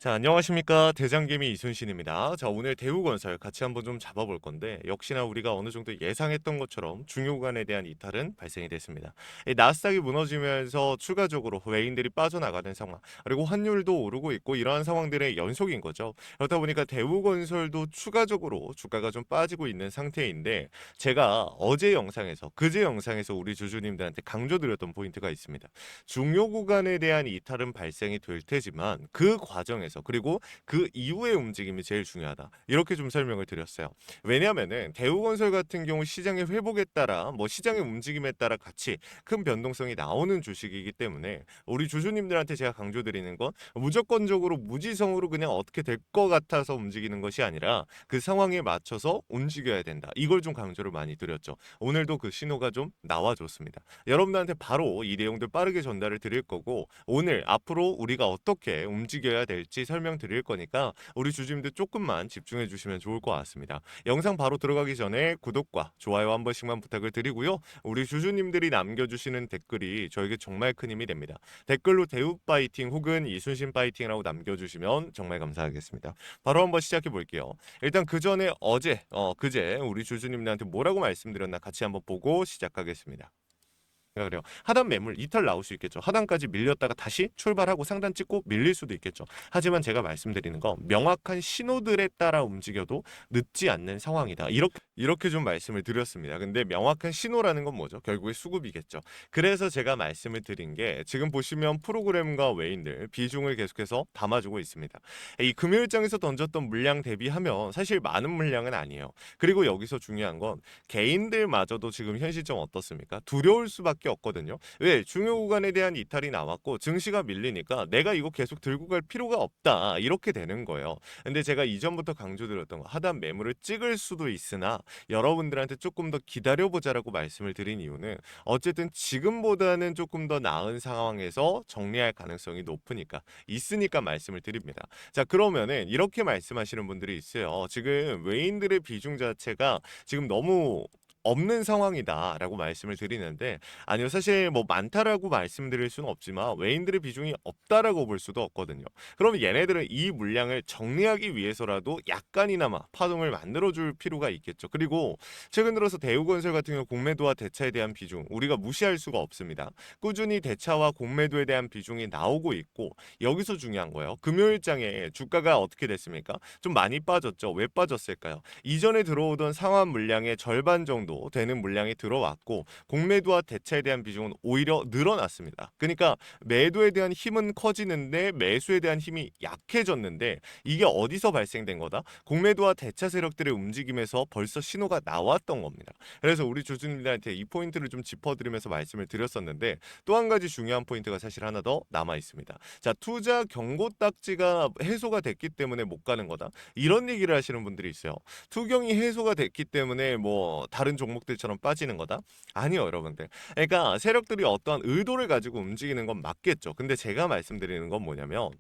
자, 안녕하십니까. 대장개미 이순신입니다. 자, 오늘 대우건설 같이 한번 좀 잡아볼 건데, 역시나 우리가 어느 정도 예상했던 것처럼 중요 구간에 대한 이탈은 발생이 됐습니다. 이 나스닥이 무너지면서 추가적으로 외인들이 빠져나가는 상황, 그리고 환율도 오르고 있고 이러한 상황들의 연속인 거죠. 그렇다 보니까 대우건설도 추가적으로 주가가 좀 빠지고 있는 상태인데, 제가 어제 영상에서, 그제 영상에서 우리 주주님들한테 강조드렸던 포인트가 있습니다. 중요 구간에 대한 이탈은 발생이 될 테지만 그 과정에서 그리고 그 이후의 움직임이 제일 중요하다. 이렇게 좀 설명을 드렸어요. 왜냐하면은 대우건설 같은 경우 시장의 회복에 따라 시장의 움직임에 따라 같이 큰 변동성이 나오는 주식이기 때문에 우리 주주님들한테 제가 강조드리는 건 무조건적으로 무지성으로 그냥 어떻게 될 것 같아서 움직이는 것이 아니라 그 상황에 맞춰서 움직여야 된다. 이걸 좀 강조를 많이 드렸죠. 오늘도 그 신호가 좀 나와줬습니다. 여러분들한테 바로 이 내용들 빠르게 전달을 드릴 거고 오늘 앞으로 우리가 어떻게 움직여야 될지 설명드릴 거니까 우리 주주님들 조금만 집중해 주시면 좋을 것 같습니다. 영상 바로 들어가기 전에 구독과 좋아요 한 번씩만 부탁을 드리고요. 우리 주주님들이 남겨주시는 댓글이 저에게 정말 큰 힘이 됩니다. 댓글로 대우 파이팅 혹은 이순신 파이팅이라고 남겨주시면 정말 감사하겠습니다. 바로 한번 시작해 볼게요. 일단 그 전에 그제 우리 주주님들한테 뭐라고 말씀드렸나 같이 한번 보고 시작하겠습니다. 그래요. 하단 매물 이탈 나올 수 있겠죠. 하단까지 밀렸다가 다시 출발하고 상단 찍고 밀릴 수도 있겠죠. 하지만 제가 말씀드리는 건 명확한 신호들에 따라 움직여도 늦지 않는 상황이다. 이렇게 좀 말씀을 드렸습니다. 근데 명확한 신호라는 건 뭐죠? 결국에 수급이겠죠. 그래서 제가 말씀을 드린 게 지금 보시면 프로그램과 외인들 비중을 계속해서 담아주고 있습니다. 이 금요일장에서 던졌던 물량 대비하면 사실 많은 물량은 아니에요. 그리고 여기서 중요한 건 개인들마저도 지금 현 시점 어떻습니까? 두려울 수밖에 없거든요. 왜? 중요 구간에 대한 이탈이 나왔고 증시가 밀리니까 내가 이거 계속 들고 갈 필요가 없다. 이렇게 되는 거예요. 근데 제가 이전부터 강조드렸던 거 하단 매물을 찍을 수도 있으나 여러분들한테 조금 더 기다려보자라고 말씀을 드린 이유는 어쨌든 지금보다는 조금 더 나은 상황에서 정리할 가능성이 높으니까 있으니까 말씀을 드립니다. 자, 그러면은 이렇게 말씀하시는 분들이 있어요. 지금 외인들의 비중 자체가 지금 너무 없는 상황이다라고 말씀을 드리는데 아니요, 사실 많다라고 말씀드릴 수는 없지만 외인들의 비중이 없다라고 볼 수도 없거든요. 그럼 얘네들은 이 물량을 정리하기 위해서라도 약간이나마 파동을 만들어줄 필요가 있겠죠. 그리고 최근 들어서 대우건설 같은 경우 공매도와 대차에 대한 비중 우리가 무시할 수가 없습니다. 꾸준히 대차와 공매도에 대한 비중이 나오고 있고 여기서 중요한 거예요. 금요일장에 주가가 어떻게 됐습니까? 좀 많이 빠졌죠. 왜 빠졌을까요? 이전에 들어오던 상환 물량의 절반 정도 되는 물량이 들어왔고 공매도와 대차에 대한 비중은 오히려 늘어났습니다. 그러니까 매도에 대한 힘은 커지는데 매수에 대한 힘이 약해졌는데 이게 어디서 발생된 거다? 공매도와 대차 세력들의 움직임에서 벌써 신호가 나왔던 겁니다. 그래서 우리 주주님들한테 이 포인트를 좀 짚어드리면서 말씀을 드렸었는데 또 한 가지 중요한 포인트가 사실 하나 더 남아 있습니다. 자, 투자 경고 딱지가 해소가 됐기 때문에 못 가는 거다. 이런 얘기를 하시는 분들이 있어요. 투경이 해소가 됐기 때문에 다른 종목들처럼 빠지는 거다? 아니요, 여러분들. 그러니까 세력들이 어떠한 의도를 가지고 움직이는 건 맞겠죠. 근데 제가 말씀드리는 건 뭐냐면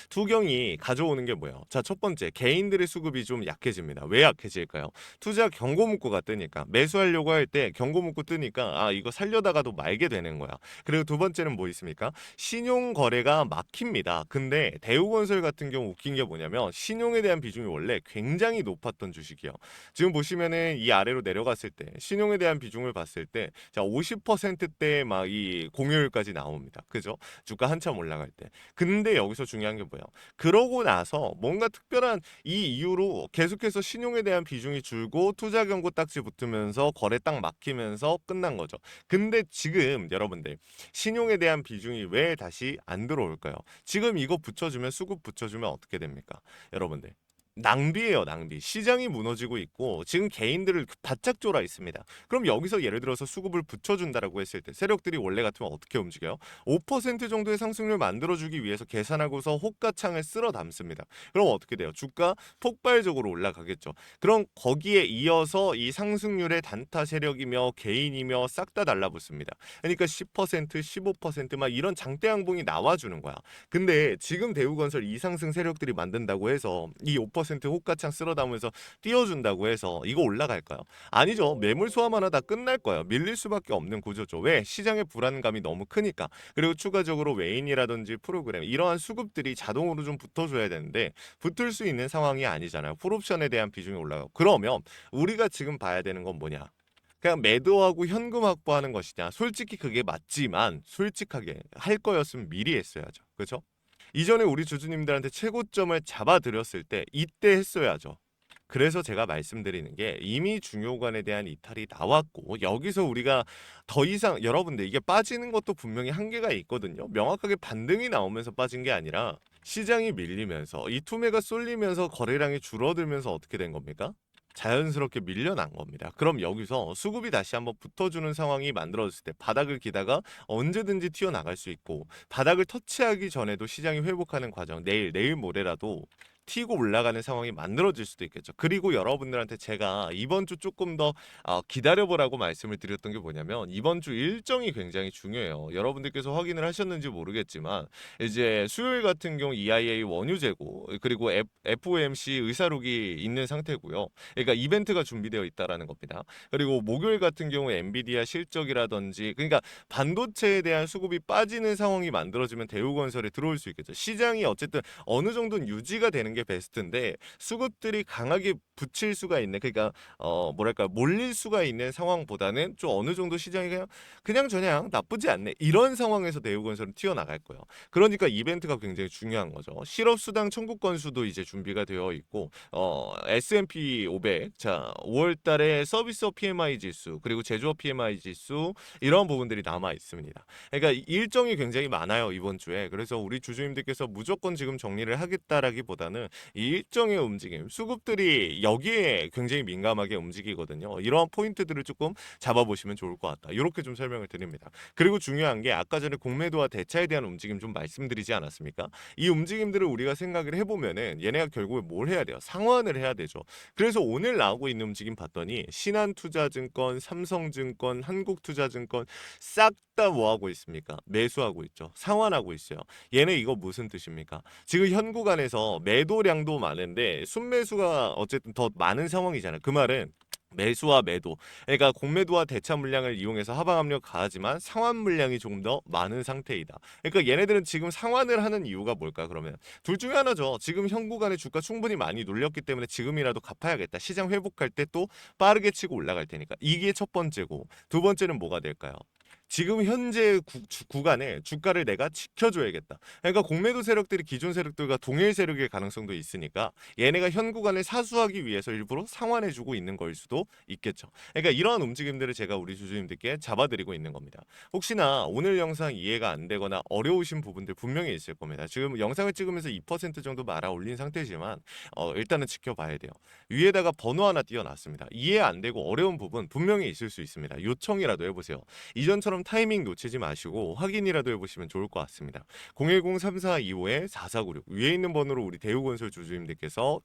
투경이 가져오는 게 뭐예요? 자, 첫 번째, 개인들의 수급이 좀 약해집니다. 왜 약해질까요? 투자 경고 문구가 뜨니까 매수하려고 할 때 경고 문구 뜨니까 이거 살려다가도 말게 되는 거야. 그리고 두 번째는 뭐 있습니까? 신용 거래가 막힙니다. 근데 대우건설 같은 경우 웃긴 게 뭐냐면 신용에 대한 비중이 원래 굉장히 높았던 주식이에요. 지금 보시면은 이 아래로 내려갔을 때 신용에 대한 비중을 봤을 때 자, 50%대 막 이 공휴일까지 나옵니다. 그죠? 주가 한참 올라갈 때. 근데 여기서 중요한 게 뭐예요? 그러고 나서 뭔가 특별한 이 이유로 계속해서 신용에 대한 비중이 줄고 투자 경고 딱지 붙으면서 거래 딱 막히면서 끝난 거죠. 근데 지금 여러분들 신용에 대한 비중이 왜 다시 안 들어올까요? 지금 이거 붙여주면 수급 붙여주면 어떻게 됩니까? 여러분들 낭비예요, 낭비. 시장이 무너지고 있고 지금 개인들을 바짝 졸아 있습니다. 그럼 여기서 예를 들어서 수급을 붙여준다라고 했을 때 세력들이 원래 같으면 어떻게 움직여요? 5% 정도의 상승률 만들어주기 위해서 계산하고서 호가창을 쓸어 담습니다. 그럼 어떻게 돼요? 주가 폭발적으로 올라가겠죠. 그럼 거기에 이어서 이 상승률의 단타 세력이며 개인이며 싹 다 달라붙습니다. 그러니까 10%, 15%막 이런 장대 양봉이 나와주는 거야. 근데 지금 대우건설 이상승 세력들이 만든다고 해서 이 5% 100% 호가창 쓸어 담으면서 띄워준다고 해서 이거 올라갈까요? 아니죠. 매물 소화만 하다 끝날 거예요. 밀릴 수밖에 없는 구조죠. 왜? 시장의 불안감이 너무 크니까. 그리고 추가적으로 외인이라든지 프로그램 이러한 수급들이 자동으로 좀 붙어줘야 되는데 붙을 수 있는 상황이 아니잖아요. 풀옵션에 대한 비중이 올라가고. 그러면 우리가 지금 봐야 되는 건 뭐냐? 그냥 매도하고 현금 확보하는 것이냐? 솔직히 그게 맞지만 솔직하게 할 거였으면 미리 했어야죠. 그렇죠? 이전에 우리 주주님들한테 최고점을 잡아드렸을 때 이때 했어야죠. 그래서 제가 말씀드리는 게 이미 중요관에 대한 이탈이 나왔고 여기서 우리가 더 이상 여러분들 이게 빠지는 것도 분명히 한계가 있거든요. 명확하게 반등이 나오면서 빠진 게 아니라 시장이 밀리면서 이 투매가 쏠리면서 거래량이 줄어들면서 어떻게 된 겁니까? 자연스럽게 밀려난 겁니다. 그럼 여기서 수급이 다시 한번 붙어주는 상황이 만들어졌을 때 바닥을 기다가 언제든지 튀어나갈 수 있고 바닥을 터치하기 전에도 시장이 회복하는 과정 내일 모레라도 튀고 올라가는 상황이 만들어질 수도 있겠죠. 그리고 여러분들한테 제가 이번 주 조금 더 기다려보라고 말씀을 드렸던 게 뭐냐면 이번 주 일정이 굉장히 중요해요. 여러분들께서 확인을 하셨는지 모르겠지만 이제 수요일 같은 경우 EIA 원유 재고 그리고 FOMC 의사록이 있는 상태고요. 그러니까 이벤트가 준비되어 있다라는 겁니다. 그리고 목요일 같은 경우 엔비디아 실적이라든지 그러니까 반도체에 대한 수급이 빠지는 상황이 만들어지면 대우건설에 들어올 수 있겠죠. 시장이 어쨌든 어느 정도는 유지가 되는 게 베스트인데 수급들이 강하게 붙일 수가 있는 그러니까 뭐랄까 몰릴 수가 있는 상황보다는 좀 어느 정도 시장이 그냥 나쁘지 않네 이런 상황에서 대우건설은 튀어나갈 거예요. 그러니까 이벤트가 굉장히 중요한 거죠. 실업수당 청구 건수도 이제 준비가 되어 있고 S&P 500 자 5월달에 서비스업 PMI 지수 그리고 제조업 PMI 지수 이런 부분들이 남아 있습니다. 그러니까 일정이 굉장히 많아요 이번 주에. 그래서 우리 주주님들께서 무조건 지금 정리를 하겠다라기보다는 이 일정의 움직임 수급들이 여기에 굉장히 민감하게 움직이거든요. 이러한 포인트들을 조금 잡아보시면 좋을 것 같다. 이렇게 좀 설명을 드립니다. 그리고 중요한 게 아까 전에 공매도와 대차에 대한 움직임 좀 말씀드리지 않았습니까? 이 움직임들을 우리가 생각을 해보면은 얘네가 결국에 뭘 해야 돼요? 상환을 해야 되죠. 그래서 오늘 나오고 있는 움직임 봤더니 신한투자증권, 삼성증권, 한국투자증권 싹 다 뭐 하고 있습니까? 매수하고 있죠. 상환하고 있어요. 얘네 이거 무슨 뜻입니까? 지금 현 구간에서 매도량도 많은데 순매수가 어쨌든 더 많은 상황이잖아요. 그 말은 매수와 매도. 그러니까 공매도와 대차 물량을 이용해서 하방 압력 가하지만 상환 물량이 조금 더 많은 상태이다. 그러니까 얘네들은 지금 상환을 하는 이유가 뭘까? 그러면 둘 중에 하나죠. 지금 현 구간에 주가 충분히 많이 눌렸기 때문에 지금이라도 갚아야겠다. 시장 회복할 때 또 빠르게 치고 올라갈 테니까. 이게 첫 번째고 두 번째는 뭐가 될까요? 지금 현재 구간에 주가를 내가 지켜줘야겠다. 그러니까 공매도 세력들이 기존 세력들과 동일 세력일 가능성도 있으니까 얘네가 현 구간을 사수하기 위해서 일부러 상환해주고 있는 거일 수도 있겠죠. 그러니까 이러한 움직임들을 제가 우리 주주님들께 잡아드리고 있는 겁니다. 혹시나 오늘 영상 이해가 안 되거나 어려우신 부분들 분명히 있을 겁니다. 지금 영상을 찍으면서 2% 정도 말아 올린 상태지만 일단은 지켜봐야 돼요. 위에다가 번호 하나 띄워놨습니다. 이해 안 되고 어려운 부분 분명히 있을 수 있습니다. 요청이라도 해보세요. 이전처럼 타이밍 놓치지 마시고 확인이라도 해보시면 좋을 것 같습니다. 010-3425-4496 위에 있는 번호로 우리 대우건설 주주님들께서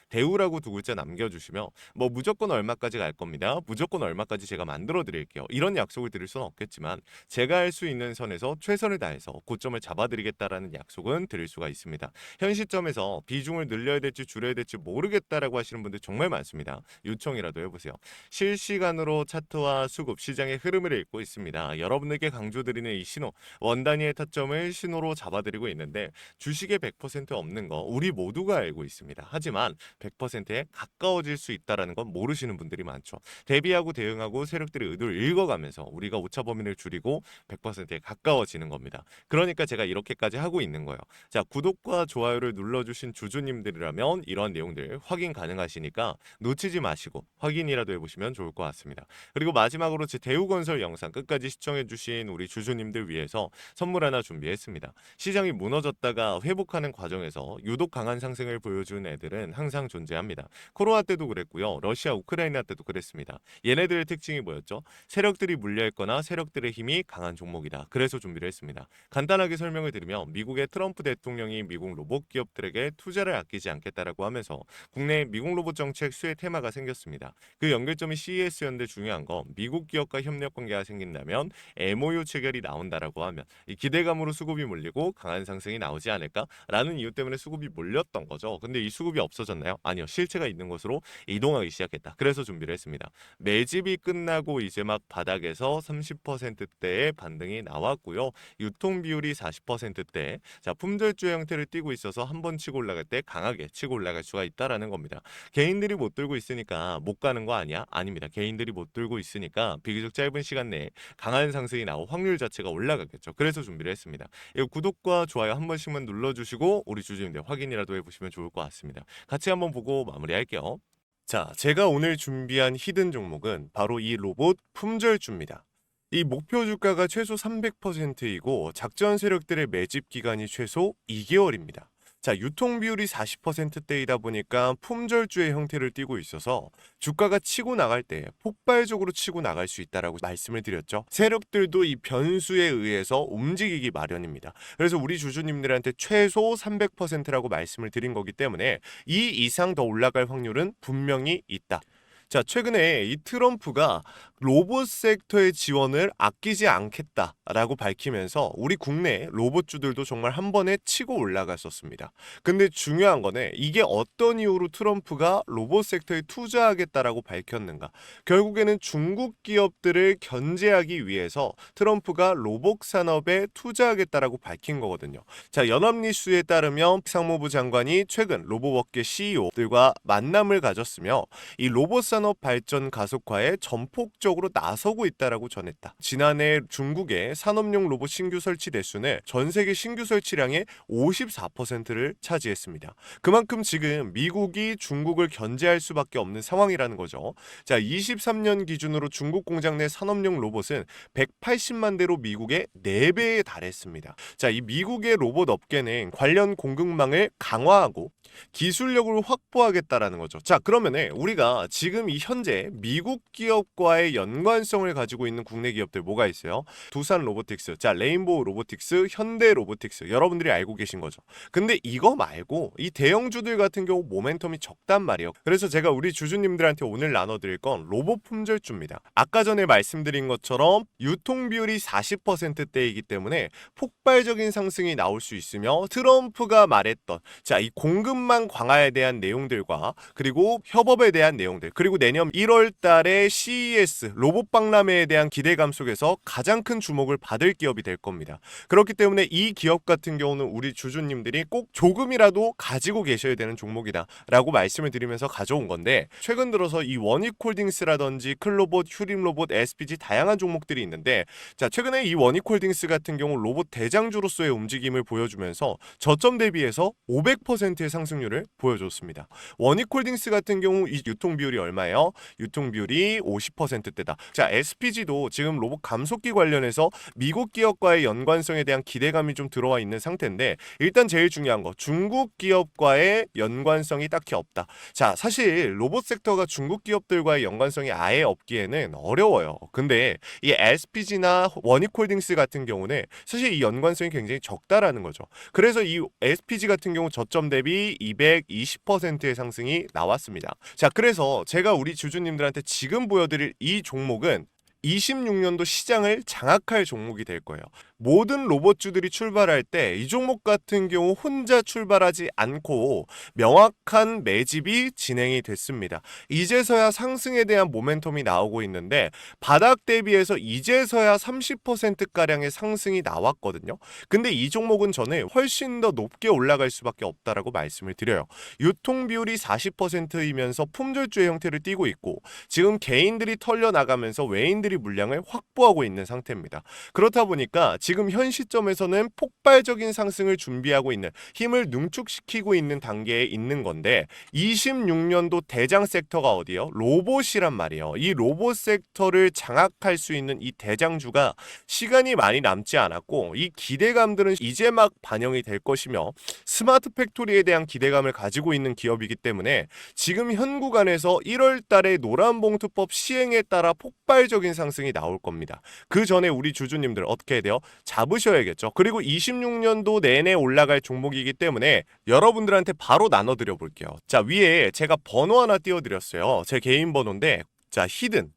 대우라고 두 글자 남겨주시면 뭐 무조건 얼마까지 갈 겁니다. 무조건 얼마까지 제가 만들어 드릴게요. 이런 약속을 드릴 수는 없겠지만 제가 할 수 있는 선에서 최선을 다해서 고점을 잡아드리겠다라는 약속은 드릴 수가 있습니다. 현 시점에서 비중을 늘려야 될지 줄여야 될지 모르겠다라고 하시는 분들 정말 많습니다. 요청이라도 해보세요. 실시간으로 차트와 수급 시장의 흐름을 읽고 있습니다. 여러분들께 강조드리는 이 신호 원 단위의 타점을 신호로 잡아드리고 있는데 주식에 100% 없는 거 우리 모두가 알고 있습니다. 하지만 100%에 가까워질 수 있다는 건 모르시는 분들이 많죠. 대비하고 대응하고 세력들의 의도를 읽어가면서 우리가 오차 범위를 줄이고 100%에 가까워지는 겁니다. 그러니까 제가 이렇게까지 하고 있는 거예요. 자, 구독과 좋아요를 눌러주신 주주님들이라면 이런 내용들 확인 가능하시니까 놓치지 마시고 확인이라도 해보시면 좋을 것 같습니다. 그리고 마지막으로 제 대우건설 영상 끝까지 시청해주신 우리 주주님들 위해서 선물 하나 준비했습니다. 시장이 무너졌다가 회복하는 과정에서 유독 강한 상승을 보여준 애들은 항상 존재합니다. 코로나 때도 그랬고요. 러시아 우크라이나 때도 그랬습니다. 얘네들의 특징이 뭐였죠? 세력들이 물려있거나 세력들의 힘이 강한 종목이다. 그래서 준비를 했습니다. 간단하게 설명을 드리면 미국의 트럼프 대통령이 미국 로봇 기업들에게 투자를 아끼지 않겠다라고 하면서 국내 미국 로봇 정책 수혜 테마가 생겼습니다. 그 연결점이 CES였는데 중요한 건 미국 기업과 협력 관계가 생긴다면 이런 MOU 체결이 나온다라고 하면 이 기대감으로 수급이 몰리고 강한 상승이 나오지 않을까라는 이유 때문에 수급이 몰렸던 거죠. 근데 이 수급이 없어졌나요? 아니요. 실체가 있는 곳으로 이동하기 시작했다. 그래서 준비를 했습니다. 매집이 끝나고 이제 막 바닥에서 30%대의 반등이 나왔고요. 유통 비율이 40%대. 자, 품절주의 형태를 띠고 있어서 한 번 치고 올라갈 때 강하게 치고 올라갈 수가 있다라는 겁니다. 개인들이 못 들고 있으니까 못 가는 거 아니야? 아닙니다. 개인들이 못 들고 있으니까 비교적 짧은 시간 내에 강한 상승이 나올 확률 자체가 올라가겠죠. 그래서 준비를 했습니다. 이거 구독과 좋아요 한 번씩만 눌러주시고 우리 주주님들 확인이라도 해보시면 좋을 것 같습니다. 같이 한번 보고 마무리할게요. 자, 제가 오늘 준비한 히든 종목은 바로 이 로봇 품절주입니다. 이 목표 주가가 최소 300%이고 작전 세력들의 매집 기간이 최소 2개월입니다. 자, 유통 비율이 40%대이다 보니까 품절주의 형태를 띠고 있어서 주가가 치고 나갈 때 폭발적으로 치고 나갈 수 있다라고 말씀을 드렸죠. 세력들도 이 변수에 의해서 움직이기 마련입니다. 그래서 우리 주주님들한테 최소 300%라고 말씀을 드린 거기 때문에 이 이상 더 올라갈 확률은 분명히 있다. 자, 최근에 이 트럼프가 로봇 섹터의 지원을 아끼지 않겠다라고 밝히면서 우리 국내 로봇주들도 정말 한 번에 치고 올라갔었습니다. 근데 중요한 거는 이게 어떤 이유로 트럼프가 로봇 섹터에 투자하겠다라고 밝혔는가? 결국에는 중국 기업들을 견제하기 위해서 트럼프가 로봇 산업에 투자하겠다라고 밝힌 거거든요. 자, 연합뉴스에 따르면 상무부 장관이 최근 로봇업계 CEO들과 만남을 가졌으며 이 로봇 산업 발전 가속화에 전폭적으로 나서고 있다라고 전했다. 지난해 중국의 산업용 로봇 신규 설치 대수는 전 세계 신규 설치량의 54%를 차지했습니다. 그만큼 지금 미국이 중국을 견제할 수밖에 없는 상황이라는 거죠. 자, 23년 기준으로 중국 공장 내 산업용 로봇은 180만 대로 미국의 4배에 달했습니다. 자, 이 미국의 로봇 업계는 관련 공급망을 강화하고 기술력을 확보하겠다라는 거죠. 자, 그러면은 우리가 지금 이 현재 미국 기업과의 연관성을 가지고 있는 국내 기업들 뭐가 있어요? 두산 로보틱스, 자, 레인보우 로보틱스, 현대 로보틱스, 여러분들이 알고 계신 거죠. 근데 이거 말고 이 대형주들 같은 경우 모멘텀이 적단 말이에요. 그래서 제가 우리 주주님들한테 오늘 나눠드릴 건 로봇 품절주입니다. 아까 전에 말씀드린 것처럼 유통 비율이 40%대이기 때문에 폭발적인 상승이 나올 수 있으며 트럼프가 말했던 자, 이 공급망 강화에 대한 내용들과 그리고 협업에 대한 내용들 그리고 내년 1월 달에 CES 로봇 박람회에 대한 기대감 속에서 가장 큰 주목을 받을 기업이 될 겁니다. 그렇기 때문에 이 기업 같은 경우는 우리 주주님들이 꼭 조금이라도 가지고 계셔야 되는 종목이다 라고 말씀을 드리면서 가져온 건데 최근 들어서 이 원익홀딩스라든지 클로봇, 휴림로봇, SPG 다양한 종목들이 있는데 자, 최근에 이 원익홀딩스 같은 경우 로봇 대장주로서의 움직임을 보여주면서 저점 대비해서 500%의 상승률을 보여줬습니다. 원익홀딩스 같은 경우 이 유통 비율이 얼마예요? 유통 비율이 50%대다. 자, SPG도 지금 로봇 감속기 관련해서 미국 기업과의 연관성에 대한 기대감이 좀 들어와 있는 상태인데 일단 제일 중요한 거 중국 기업과의 연관성이 딱히 없다. 자, 사실 로봇 섹터가 중국 기업들과의 연관성이 아예 없기에는 어려워요. 근데 이 SPG나 원익홀딩스 같은 경우는 사실 이 연관성이 굉장히 적다라는 거죠. 그래서 이 SPG 같은 경우 저점 대비 220%의 상승이 나왔습니다. 자, 그래서 제가 우리 주주님들한테 지금 보여드릴 이 종목은 26년도 시장을 장악할 종목이 될 거예요. 모든 로봇주들이 출발할 때 이 종목 같은 경우 혼자 출발하지 않고 명확한 매집이 진행이 됐습니다. 이제서야 상승에 대한 모멘텀이 나오고 있는데 바닥 대비해서 이제서야 30%가량의 상승이 나왔거든요. 근데 이 종목은 저는 훨씬 더 높게 올라갈 수밖에 없다라고 말씀을 드려요. 유통 비율이 40%이면서 품절주의 형태를 띠고 있고 지금 개인들이 털려나가면서 외인들이 물량을 확보하고 있는 상태입니다. 그렇다 보니까 지금 현 시점에서는 폭발적인 상승을 준비하고 있는 힘을 능축시키고 있는 단계에 있는 건데 26년도 대장 섹터가 어디예요? 로봇이란 말이에요. 이 로봇 섹터를 장악할 수 있는 이 대장주가 시간이 많이 남지 않았고 이 기대감들은 이제 막 반영이 될 것이며 스마트 팩토리에 대한 기대감을 가지고 있는 기업이기 때문에 지금 현 구간에서 1월 달에 노란봉투법 시행에 따라 폭발적인 상승이 나올 겁니다. 그 전에 우리 주주님들 어떻게 해야 돼요? 잡으셔야겠죠. 그리고 26년도 내내 올라갈 종목이기 때문에 여러분들한테 바로 나눠드려 볼게요. 자, 위에 제가 번호 하나 띄워드렸어요. 제 개인 번호인데 자, 히든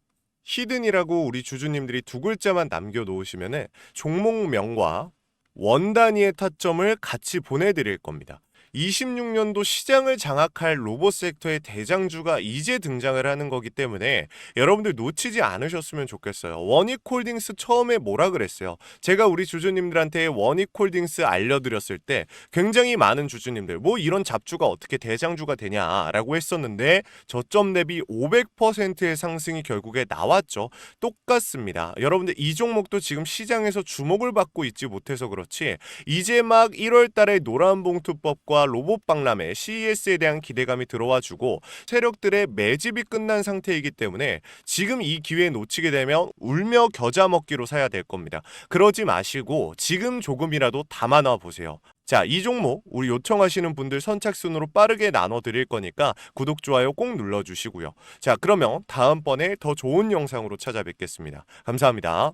히든이라고 우리 주주님들이 두 글자만 남겨놓으시면은 종목명과 원 단위의 타점을 같이 보내드릴 겁니다. 26년도 시장을 장악할 로봇 섹터의 대장주가 이제 등장을 하는 거기 때문에 여러분들 놓치지 않으셨으면 좋겠어요. 원익홀딩스 처음에 뭐라 그랬어요? 제가 우리 주주님들한테 원익홀딩스 알려드렸을 때 굉장히 많은 주주님들 뭐 이런 잡주가 어떻게 대장주가 되냐라고 했었는데 저점 대비 500%의 상승이 결국에 나왔죠. 똑같습니다. 여러분들 이 종목도 지금 시장에서 주목을 받고 있지 못해서 그렇지 이제 막 1월 달에 노란봉투법과 로봇 박람회 CES에 대한 기대감이 들어와 주고 세력들의 매집이 끝난 상태이기 때문에 지금 이 기회 놓치게 되면 울며 겨자 먹기로 사야 될 겁니다. 그러지 마시고 지금 조금이라도 담아놔 보세요. 자, 이 종목 우리 요청하시는 분들 선착순으로 빠르게 나눠 드릴 거니까 구독, 좋아요 꼭 눌러주시고요. 자, 그러면 다음번에 더 좋은 영상으로 찾아뵙겠습니다. 감사합니다.